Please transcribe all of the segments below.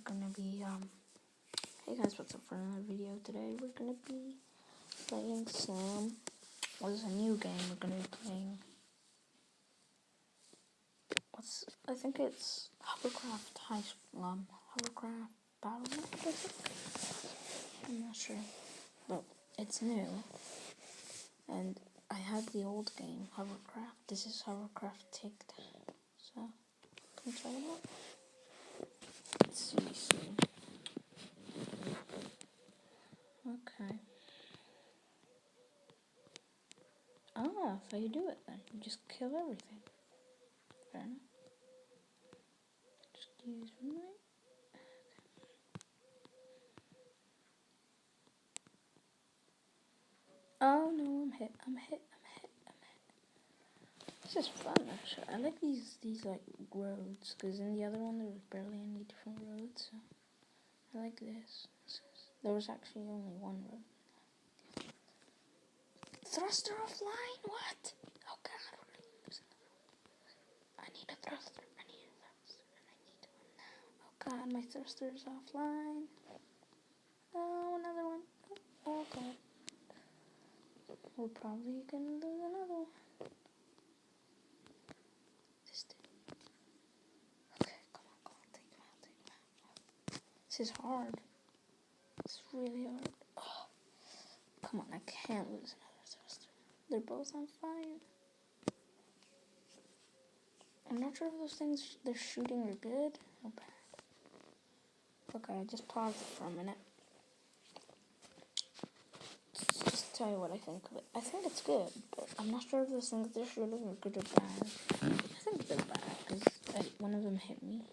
gonna be, hey guys, what's up for another video? Today we're gonna be playing some, well, this is a new game we're gonna be playing. I think it's Hovercraft Hovercraft Battle Mode, I think? I'm not sure, but it's new, and I have the old game, Hovercraft. This is Hovercraft Takedown, so, can you try it out? Let's see. Okay. Ah, that's how you do it then. You just kill everything. Fair enough. Excuse me. Oh no, I'm hit. This is fun actually. I like these like roads, because in the other one there was barely any different roads. So I like this. There was actually only one road. Thruster offline? What? Oh god, we're losing. I need a thruster. And I need one now. Oh god, my thruster is offline. Oh, another one. Oh god. We're probably gonna lose another one. Okay, come on, take him out. This is hard. It's really hard. Oh, come on, I can't lose another thruster. They're both on fire. I'm not sure if those things they're shooting are good or bad. Okay, I just paused it for a minute. Just tell you what I think of it. I think it's good, but I'm not sure if those things they're shooting are good or bad. I think they're bad because one of them hit me.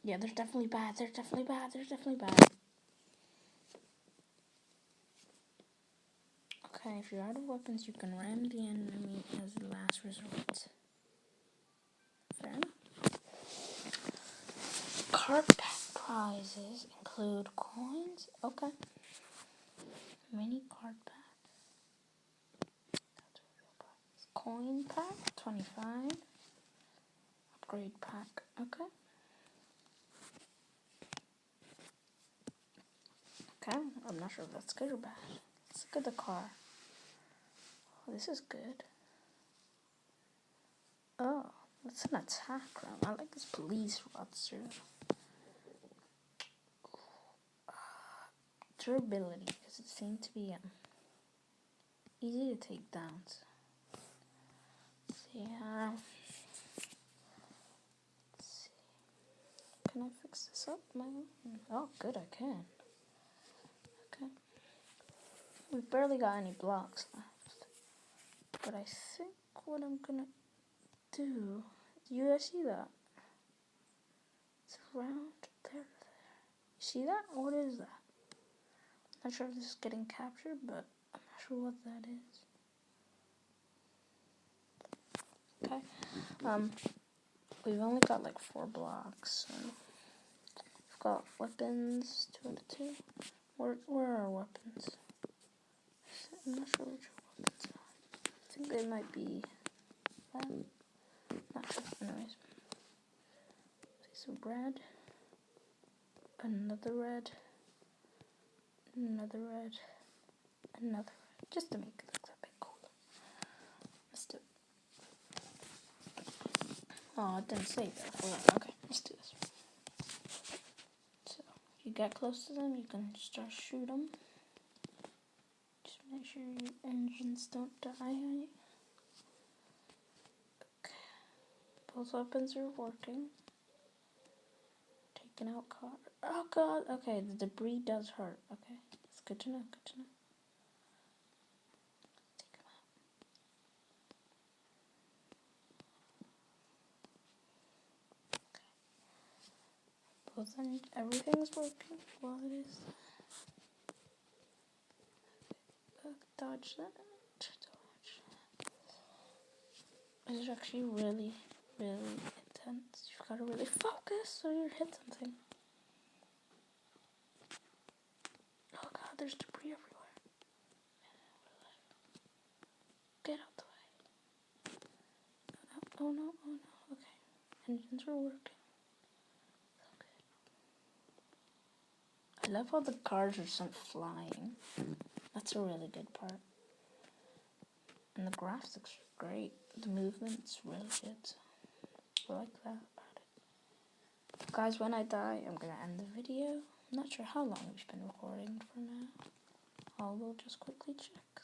Yeah, they're definitely bad. They're definitely bad. Okay, if you're out of weapons, you can ram the enemy as the last resort. Fair enough. Card pack prizes include coins. Okay. Mini card pack. Coin pack, 25. Upgrade pack. Okay. Okay, I'm not sure if that's good or bad. Let's look at the car. Oh, this is good. Oh, that's an attack round. I like this police roadster. Durability, because it seemed to be easy to take down. Yeah. Let's see. Can I fix this up? Oh, good, I can. Okay. We've barely got any blocks left. But I think what I'm gonna do. Do you guys see that? It's around there. You see that? What is that? Not sure if this is getting captured, but I'm not sure what that is. Okay. We've only got like 4 blocks, so we've got weapons, 2 out of 2. Where are our weapons? I'm not sure which weapons are. I think they might be not sure. Anyways. Some red. Another red. Another red. Another red. Just to make it look a bit cooler. Let's do it. Oh, it didn't say that. Okay, let's do this. So, if you get close to them, you can start shoot them. Just make sure your engines don't die on you. Okay. Both weapons are working. Taking out car. Oh god, okay, the debris does hurt. Okay, it's good to know, Take them out. Okay. Both everything's working while it is. Dodge that. This is actually really, really intense. You've got to really focus or you'll hit something. Oh god, there's debris everywhere. Get out the way. Oh no. Okay. Engines are working. love how the cards are sent flying. That's a really good part. And the graphics are great. The movement's really good. I like that about it. Guys, when I die, I'm gonna end the video. I'm not sure how long we've been recording for now. I will just quickly check.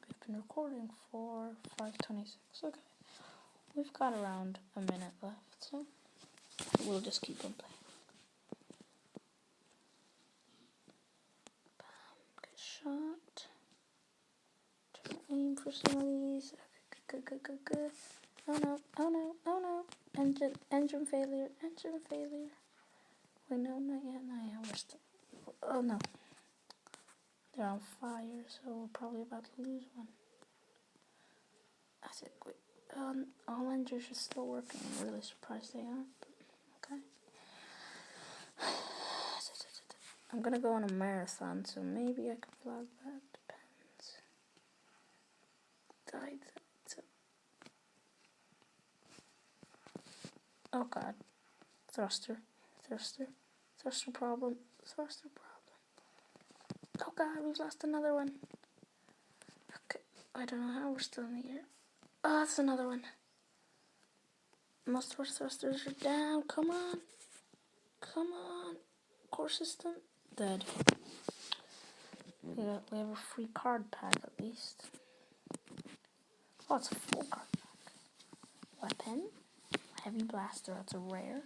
We've been recording for 5:26. Okay. We've got around a minute left, so we'll just keep on playing. Good shot. Try to aim for some of these. Okay, good. Oh no. Engine failure. Wait, no, not yet. We're still. Oh no. They're on fire, so we're probably about to lose one. I said, wait. All engines are still working. I'm really surprised they aren't. Okay. I'm gonna go on a marathon, so maybe I can vlog that. Depends. Died. Oh god. Thruster problem. Oh god, we've lost another one. Okay. I don't know how we're still in the air. Oh, that's another one. Most of our thrusters are down. Come on. Core system. Dead. We have a free card pack at least. Oh, it's a full card pack. Weapon. Heavy blaster. That's a rare.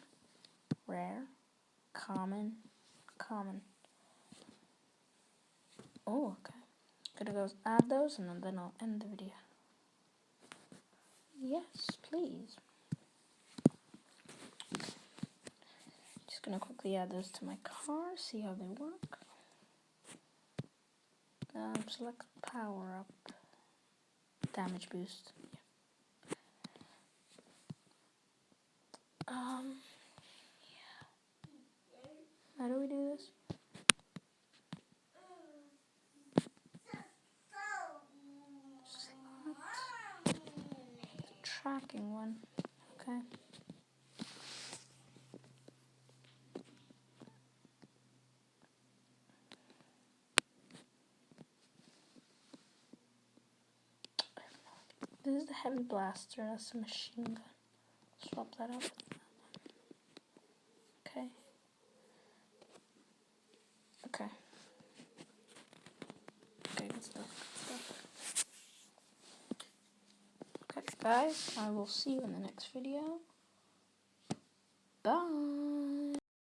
Common. Oh, okay. Gonna go add those and then I'll end the video. Yes, please. Just gonna quickly add those to my car, see how they work. Select power up. Damage boost. Yeah. How do we do this? Select the tracking one. Okay. This is the heavy blaster. That's a machine gun. Swap that out with that one. Okay. Good stuff. Okay, guys, I will see you in the next video.